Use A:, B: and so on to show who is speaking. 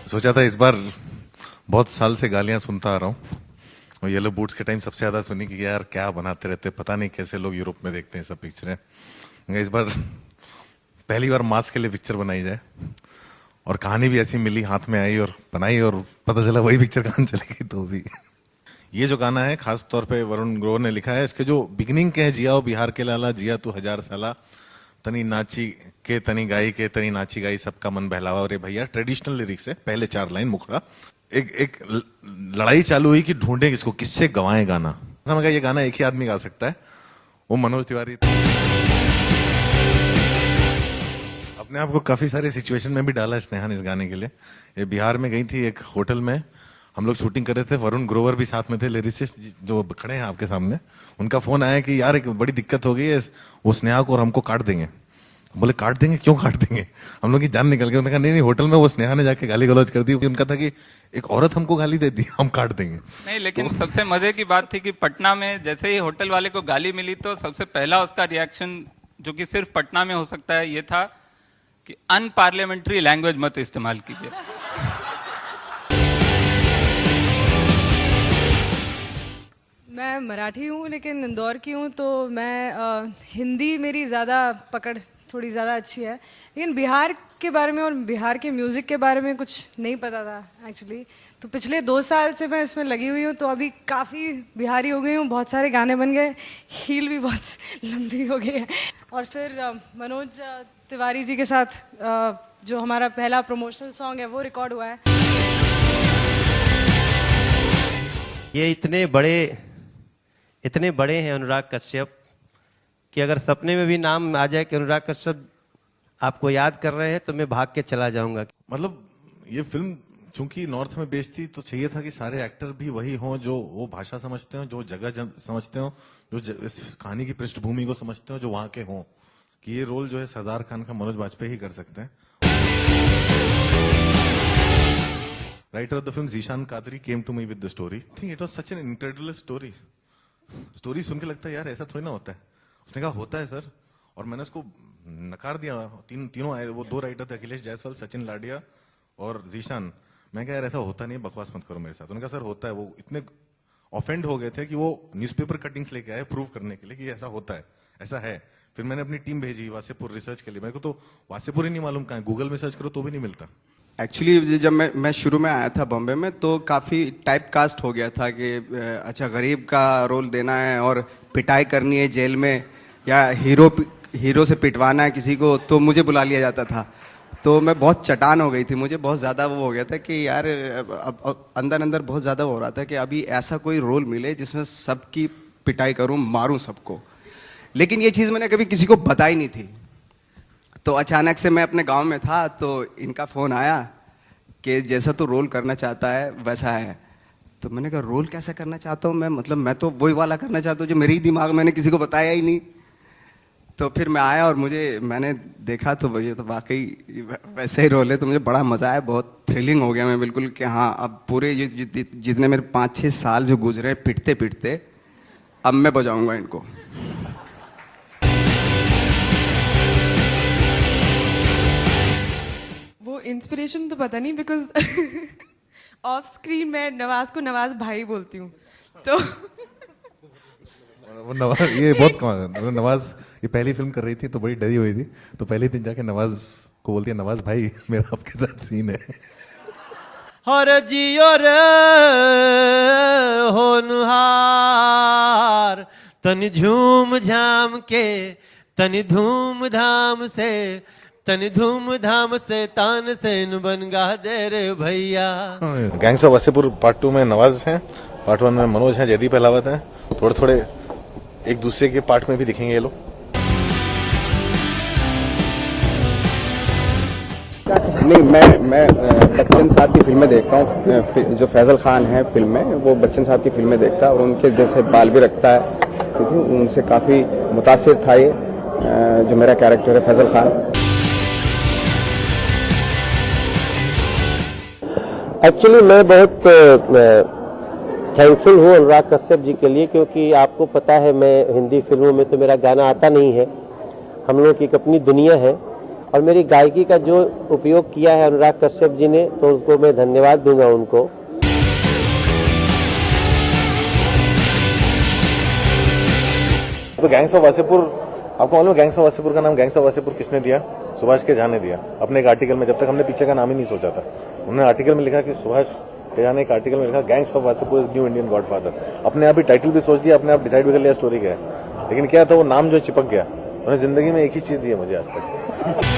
A: सोचा था इस बार बहुत साल से गालियां सुनता आ रहा हूँ और येलो बूट्स के टाइम सबसे ज्यादा सुनी कि यार क्या बनाते रहते, पता नहीं कैसे लोग यूरोप में देखते हैं सब पिक्चरें। मगर इस बार पहली बार मास के लिए पिक्चर बनाई जाए और कहानी भी ऐसी मिली, हाथ में आई और बनाई और पता चला वही पिक्चर कहां चलेगी। तो भी ये जो गाना है खास तौर पे वरुण ग्रोवर ने लिखा है। इसके जो बिगिनिंग के हैं, जियाओ बिहार के लाला जिया तू हजार साला, तनी नाची के तनी गाई के तनी नाची गाई सबका मन बहलावा। और ये भैया ट्रेडिशनल लिरिक्स है, पहले 4 लाइन मुखड़ा। एक लड़ाई चालू हुई कि ढूंढे किसको, किससे गवाएं गाना। मैं कहा ये गाना एक ही आदमी गा सकता है, वो मनोज तिवारी। अपने आप को काफी सारे सिचुएशन में भी डाला स्नेहा ने इस गाने के लिए। ये बिहार में गई थी एक होटल में, हम लोग शूटिंग कर रहे थे, वरुण ग्रोवर भी साथ में थे, लिरिसिस्ट जो खड़े हैं आपके सामने। उनका फोन आया कि यार एक बड़ी दिक्कत हो गई है, वो स्नेहा को और हमको काट देंगे। बोले काट देंगे, क्यों काट देंगे, हम लोग की जान निकल गई। उन्होंने कहा नहीं होटल में वो स्नेहा ने जाके गाली गलौज कर दी। उनका था कि एक औरत हमको गाली देती, हम काट देंगे।
B: नहीं, लेकिन सबसे मजे की बात थी कि पटना में जैसे ही होटल वाले को गाली मिली तो सबसे पहला उसका रिएक्शन, जो कि सिर्फ पटना में हो सकता है, ये था कि अनपार्लियामेंट्री लैंग्वेज मत इस्तेमाल कीजिए।
C: मैं मराठी हूँ लेकिन इंदौर की हूँ, तो मैं हिंदी मेरी ज़्यादा पकड़ थोड़ी ज़्यादा अच्छी है। लेकिन बिहार के बारे में और बिहार के म्यूज़िक के बारे में कुछ नहीं पता था एक्चुअली। तो पिछले 2 साल से मैं इसमें लगी हुई हूँ, तो अभी काफ़ी बिहारी हो गई हूँ, बहुत सारे गाने बन गए, हील भी बहुत लंबी हो गई है। और फिर मनोज तिवारी जी के साथ जो हमारा पहला प्रमोशनल सॉन्ग है वो रिकॉर्ड हुआ है।
D: ये इतने बड़े हैं अनुराग कश्यप कि अगर सपने में भी नाम आ जाए कि अनुराग कश्यप आपको याद कर रहे हैं तो मैं भाग के चला जाऊंगा।
A: मतलब ये फिल्म चूंकि नॉर्थ में बेस्ड थी तो चाहिए था कि सारे एक्टर भी वही हों जो वो भाषा समझते हो, जो जगह समझते हो, जो इस कहानी की पृष्ठभूमि को समझते हो, जो वहां के हों। कि ये रोल जो है सरदार खान का मनोज बाजपेयी ही कर सकते हैं। Writer of the film Zeeshan Quadri came to me with the story. I think it was such an incredible story सुन के लगता है यार ऐसा थोड़ी ना होता है। उसने कहा होता है सर, और मैंने उसको नकार दिया। तीनों आए, वो 2 राइटर थे, अखिलेश जायसवाल, सचिन लाडिया और जीशान। मैं कहा यार ऐसा होता नहीं, बकवास मत करो मेरे साथ। उन्होंने कहा सर होता है। वो इतने ऑफेंड हो गए थे कि वो न्यूज़पेपर कटिंग्स लेके आए प्रूव करने के लिए कि ऐसा होता है, ऐसा है। फिर मैंने अपनी टीम भेजी वासेपुर रिसर्च के लिए। मेरे को तो वासेपुर ही नहीं मालूम कहाँ है, गूगल में सर्च करो तो भी नहीं मिलता।
E: एक्चुअली जब मैं शुरू में आया था बॉम्बे में तो काफ़ी टाइप कास्ट हो गया था कि अच्छा गरीब का रोल देना है और पिटाई करनी है जेल में, या हीरो से पिटवाना है किसी को, तो मुझे बुला लिया जाता था। तो मैं बहुत चटान हो गई थी, मुझे बहुत ज़्यादा वो हो गया था कि यार अब अंदर बहुत ज़्यादा हो रहा था कि अभी ऐसा कोई रोल मिले जिसमें सबकी पिटाई करूँ, मारूँ सबको। लेकिन ये चीज़ मैंने कभी किसी को बताई नहीं थी। तो अचानक से मैं अपने गांव में था तो इनका फ़ोन आया कि जैसा तू रोल करना चाहता है वैसा है। तो मैंने कहा रोल कैसा करना चाहता हूँ मैं, मतलब मैं तो वही वाला करना चाहता हूँ जो मेरे ही दिमाग में, मैंने किसी को बताया ही नहीं। तो फिर मैं आया और मैंने देखा तो ये तो वाकई वैसे ही रोल है। तो मुझे बड़ा मज़ा आया, बहुत थ्रिलिंग हो गया मैं बिल्कुल कि हाँ अब पूरे ये जितने मेरे 5-6 साल जो गुजरे पिटते पिटते, अब मैं बजाऊँगा इनको।
F: इंस्पिरेशन तो पता नहीं, बिकॉज ऑफ स्क्रीन मैं नवाज को नवाज भाई बोलती हूँ। तो
A: वो नवाज, ये बहुत कमाल। नवाज ये पहली फिल्म कर रही थी तो बड़ी डरी हुई थी, तो पहले दिन जाके नवाज को बोलती है नवाज भाई मेरा आपके साथ सीन है।
D: और जियो रे होनहार तनि झूम झाम के, तनि धूमधाम से, तनि धूमधाम से तान सेन बन गा दे रे भैया।
A: गैंग्स ऑफ वासेपुर पार्ट 2 में नवाज हैं, पार्ट 1 में मनोज हैं, जयदीप अहलावत हैं। थोड़े एक दूसरे के पार्ट में भी दिखेंगे ये लोग।
E: नहीं, मैं बच्चन साहब की फिल्में देखता हूँ। जो फैजल खान है फिल्म में, वो बच्चन साहब की फिल्में देखता है और उनके जैसे बाल भी रखता है, क्योंकि उनसे काफ़ी मुतासिर था ये जो मेरा कैरेक्टर है फैजल खान।
G: एक्चुअली मैं बहुत थैंकफुल हूँ अनुराग कश्यप जी के लिए, क्योंकि आपको पता है मैं हिंदी फिल्मों में तो मेरा गाना आता नहीं है। हम लोग की एक अपनी दुनिया है और मेरी गायकी का जो उपयोग किया है अनुराग कश्यप जी ने, तो उसको मैं धन्यवाद दूंगा उनको।
A: तो गैंग्स ऑफ वासेपुर, आपको मालूम है गैंग्स ऑफ वासेपुर का नाम गैंग्स ऑफ वासेपुर किसने दिया? सुभाष के झा ने दिया अपने एक आर्टिकल में, जब तक हमने पिक्चर का नाम ही नहीं सोचा था। उन्होंने आर्टिकल में लिखा कि सुभाष के झा ने एक आर्टिकल में लिखा gangs of Wasseypur is new Indian godfather. अपने आप ही टाइटल भी सोच दिया, अपने आप डिसाइड भी कर लिया स्टोरी क्या है, लेकिन क्या था वो नाम जो चिपक गया। उन्होंने जिंदगी में एक ही चीज दी है मुझे आज तक।